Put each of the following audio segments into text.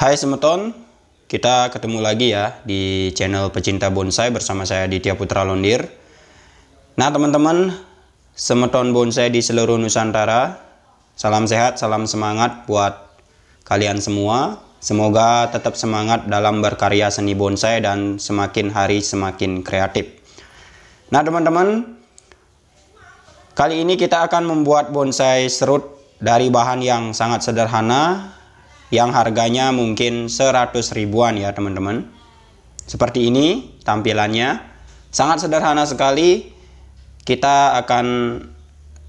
Hai semeton, kita ketemu lagi ya di channel Pecinta Bonsai bersama saya Ditya Putra Londir. Nah teman-teman, semeton bonsai di seluruh Nusantara, salam sehat, salam semangat buat kalian semua. Semoga tetap semangat dalam berkarya seni bonsai dan semakin hari semakin kreatif. Nah teman-teman, kali ini kita akan membuat bonsai serut dari bahan yang sangat sederhana, yang harganya mungkin 100 ribuan ya teman-teman. Seperti ini tampilannya, sangat sederhana sekali. Kita akan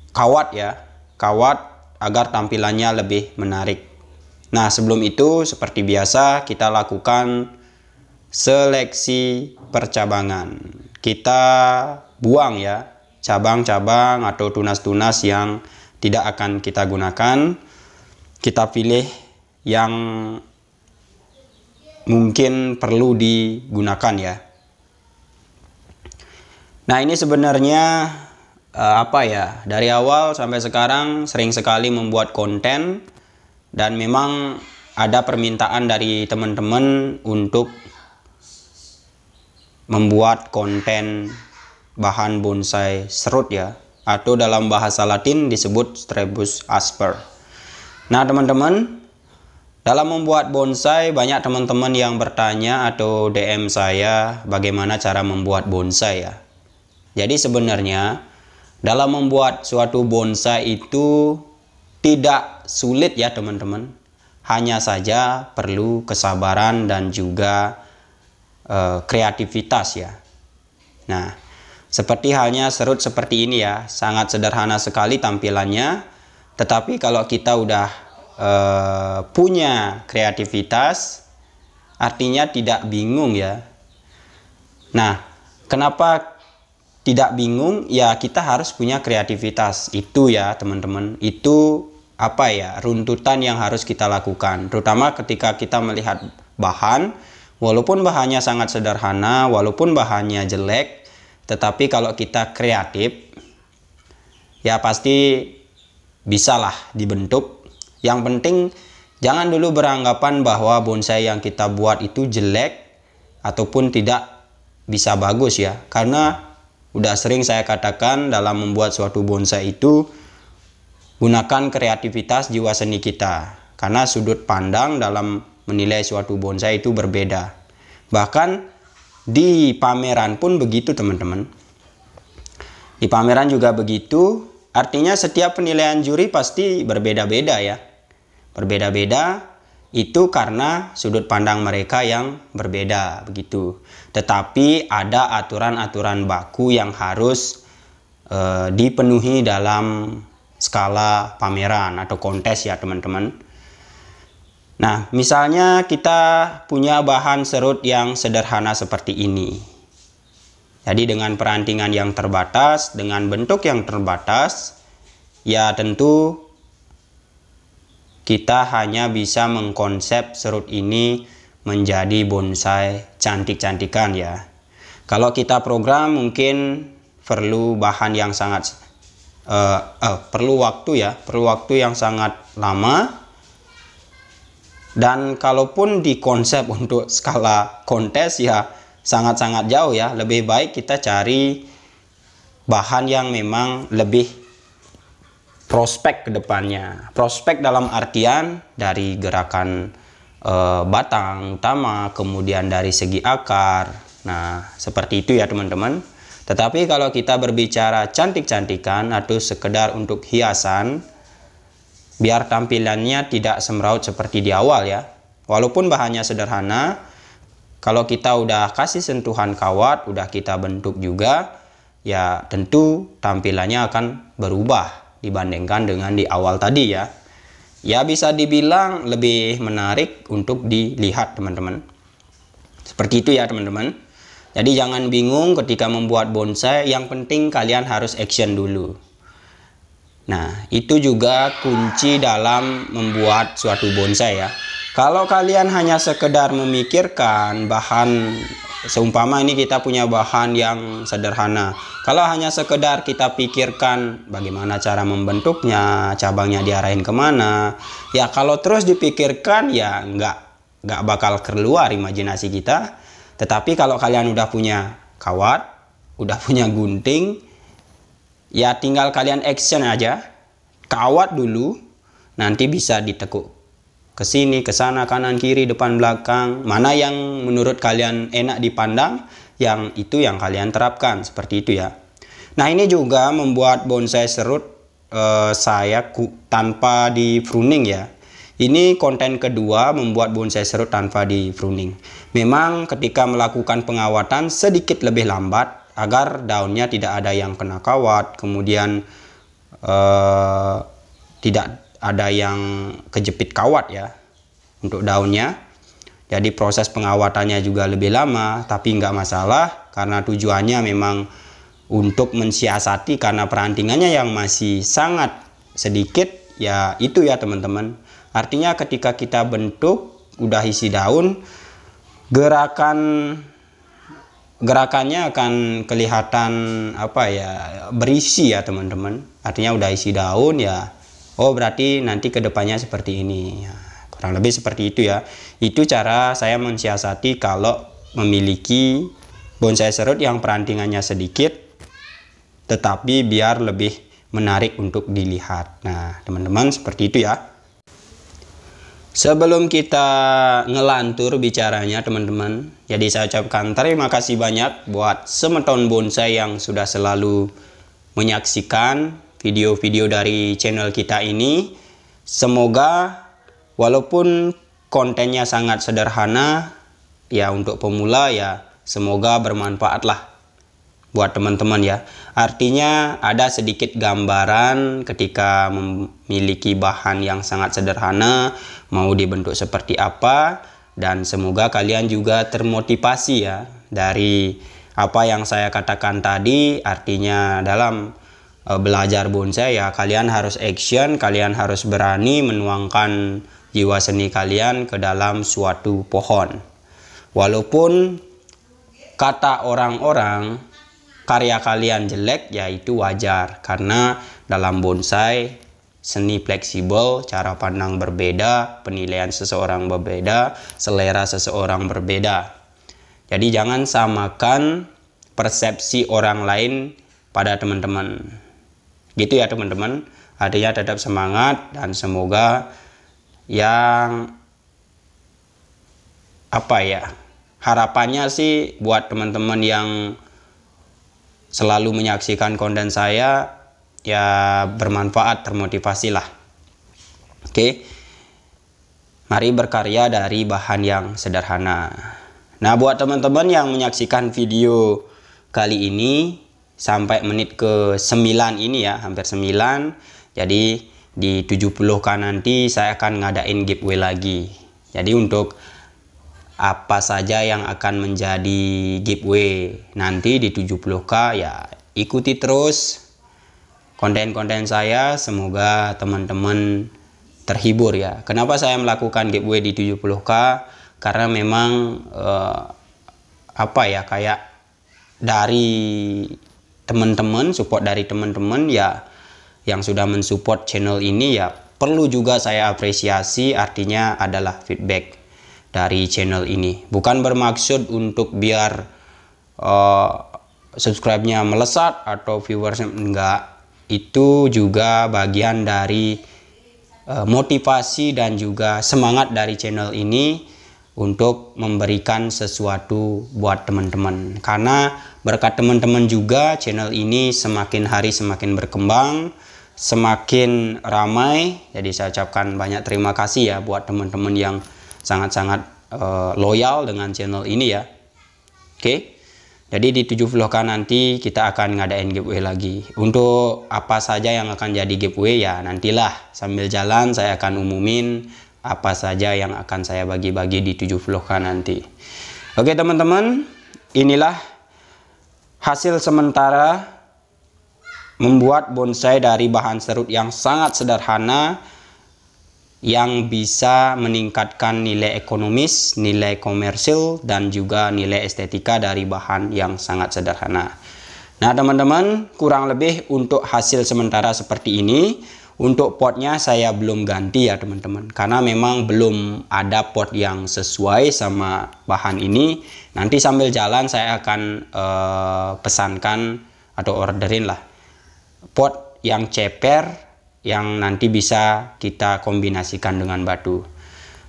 kawat ya, kawat agar tampilannya lebih menarik. Nah sebelum itu seperti biasa kita lakukan seleksi percabangan. Kita buang ya cabang-cabang atau tunas-tunas yang tidak akan kita gunakan. Kita pilih yang mungkin perlu digunakan ya. Nah ini sebenarnya dari awal sampai sekarang sering sekali membuat konten, dan memang ada permintaan dari teman-teman untuk membuat konten bahan bonsai serut ya, atau dalam bahasa Latin disebut Strabiscus asper. Nah teman-teman, dalam membuat bonsai banyak teman-teman yang bertanya atau DM saya bagaimana cara membuat bonsai ya. Jadi sebenarnya dalam membuat suatu bonsai itu tidak sulit ya teman-teman. Hanya saja perlu kesabaran dan juga kreativitas ya. Nah, seperti halnya serut seperti ini ya, sangat sederhana sekali tampilannya. Tetapi kalau kita udah punya kreativitas, artinya tidak bingung ya. Nah, kenapa tidak bingung? Ya kita harus punya kreativitas. Itu ya teman-teman, itu runtutan yang harus kita lakukan. Terutama ketika kita melihat bahan, walaupun bahannya sangat sederhana, walaupun bahannya jelek, tetapi kalau kita kreatif, ya pasti bisalah dibentuk. Yang penting jangan dulu beranggapan bahwa bonsai yang kita buat itu jelek ataupun tidak bisa bagus ya. Karena udah sering saya katakan dalam membuat suatu bonsai itu gunakan kreativitas jiwa seni kita. Karena sudut pandang dalam menilai suatu bonsai itu berbeda. Bahkan di pameran pun begitu teman-teman. Di pameran juga begitu. Artinya setiap penilaian juri pasti berbeda-beda ya. Berbeda-beda itu karena sudut pandang mereka yang berbeda begitu. Tetapi ada aturan-aturan baku yang harus dipenuhi dalam skala pameran atau kontes ya teman-teman. Nah misalnya kita punya bahan serut yang sederhana seperti ini. Jadi dengan perantingan yang terbatas, dengan bentuk yang terbatas, ya tentu kita hanya bisa mengkonsep serut ini menjadi bonsai cantik-cantikan ya. Kalau kita program mungkin perlu bahan yang sangat perlu waktu yang sangat lama. Dan kalaupun dikonsep untuk skala kontes ya sangat-sangat jauh ya. Lebih baik kita cari bahan yang memang lebih prospek ke depannya. Prospek dalam artian dari gerakan batang utama, kemudian dari segi akar. Nah, seperti itu ya teman-teman. Tetapi kalau kita berbicara cantik-cantikan atau sekedar untuk hiasan, biar tampilannya tidak semraut seperti di awal ya. Walaupun bahannya sederhana, kalau kita udah kasih sentuhan kawat, udah kita bentuk juga, ya tentu tampilannya akan berubah dibandingkan dengan di awal tadi ya. Ya bisa dibilang lebih menarik untuk dilihat teman-teman. Seperti itu ya teman-teman. Jadi jangan bingung ketika membuat bonsai, yang penting kalian harus action dulu. Nah itu juga kunci dalam membuat suatu bonsai ya. Kalau kalian hanya sekedar memikirkan bahan, seumpama ini kita punya bahan yang sederhana. Kalau hanya sekedar kita pikirkan bagaimana cara membentuknya, cabangnya diarahin kemana, ya kalau terus dipikirkan ya nggak nggak bakal keluar imajinasi kita. Tetapi kalau kalian udah punya kawat, udah punya gunting, ya tinggal kalian action aja. Kawat dulu, nanti bisa ditekuk ke sini, ke sana, kanan, kiri, depan, belakang. Mana yang menurut kalian enak dipandang, yang itu yang kalian terapkan, seperti itu ya. Nah, ini juga membuat bonsai serut saya tanpa di pruning ya. Ini konten kedua membuat bonsai serut tanpa di pruning. Memang ketika melakukan pengawatan sedikit lebih lambat agar daunnya tidak ada yang kena kawat, kemudian tidak ada yang kejepit kawat ya untuk daunnya. Jadi proses pengawatannya juga lebih lama, tapi nggak masalah karena tujuannya memang untuk mensiasati, karena perantingannya yang masih sangat sedikit ya itu ya teman-teman. Artinya ketika kita bentuk udah isi daun, gerakannya akan kelihatan apa ya, berisi ya teman-teman. Artinya udah isi daun ya, oh berarti nanti kedepannya seperti ini ya, kurang lebih seperti itu ya. Itu cara saya mensiasati kalau memiliki bonsai serut yang perantingannya sedikit tetapi biar lebih menarik untuk dilihat. Nah teman-teman, seperti itu ya. Sebelum kita ngelantur bicaranya teman-teman, jadi saya ucapkan terima kasih banyak buat semeton bonsai yang sudah selalu menyaksikan video-video dari channel kita ini. Semoga walaupun kontennya sangat sederhana ya untuk pemula ya, semoga bermanfaat lah buat teman-teman ya. Artinya ada sedikit gambaran ketika memiliki bahan yang sangat sederhana mau dibentuk seperti apa, dan semoga kalian juga termotivasi ya dari apa yang saya katakan tadi. Artinya dalam belajar bonsai ya kalian harus action, kalian harus berani menuangkan jiwa seni kalian ke dalam suatu pohon. Walaupun kata orang-orang karya kalian jelek, ya itu wajar, karena dalam bonsai seni fleksibel, cara pandang berbeda, penilaian seseorang berbeda, selera seseorang berbeda. Jadi jangan samakan persepsi orang lain pada teman-teman. Gitu ya teman-teman. Artinya tetap semangat, dan semoga yang apa ya, harapannya sih buat teman-teman yang selalu menyaksikan konten saya ya bermanfaat, termotivasi lah. Oke, mari berkarya dari bahan yang sederhana. Nah buat teman-teman yang menyaksikan video kali ini sampai menit ke 9 ini ya, hampir 9, jadi di 70k nanti saya akan ngadain giveaway lagi. Jadi untuk apa saja yang akan menjadi giveaway nanti di 70k ya, ikuti terus konten-konten saya, semoga teman-teman terhibur ya. Kenapa saya melakukan giveaway di 70k? Karena memang apa ya, kayak dari teman-teman, support dari teman-teman ya yang sudah mensupport channel ini ya, perlu juga saya apresiasi. Artinya adalah feedback dari channel ini, bukan bermaksud untuk biar subscribe-nya melesat atau viewersnya enggak. Itu juga bagian dari motivasi dan juga semangat dari channel ini untuk memberikan sesuatu buat teman-teman. Karena berkat teman-teman juga channel ini semakin hari semakin berkembang, semakin ramai. Jadi saya ucapkan banyak terima kasih ya buat teman-teman yang sangat-sangat loyal dengan channel ini ya. Oke, jadi di 70k nanti kita akan ngadain giveaway lagi. Untuk apa saja yang akan jadi giveaway ya nantilah sambil jalan saya akan umumin apa saja yang akan saya bagi-bagi di 70k nanti. Oke teman-teman, inilah hasil sementara membuat bonsai dari bahan serut yang sangat sederhana, yang bisa meningkatkan nilai ekonomis, nilai komersil, dan juga nilai estetika dari bahan yang sangat sederhana. Nah teman-teman, kurang lebih untuk hasil sementara seperti ini. Untuk potnya saya belum ganti ya teman-teman, karena memang belum ada pot yang sesuai sama bahan ini. Nanti sambil jalan saya akan pesankan atau orderin lah pot yang ceper yang nanti bisa kita kombinasikan dengan batu.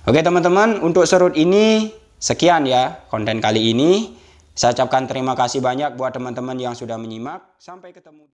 Oke teman-teman, untuk serut ini sekian ya konten kali ini. Saya ucapkan terima kasih banyak buat teman-teman yang sudah menyimak. Sampai ketemu.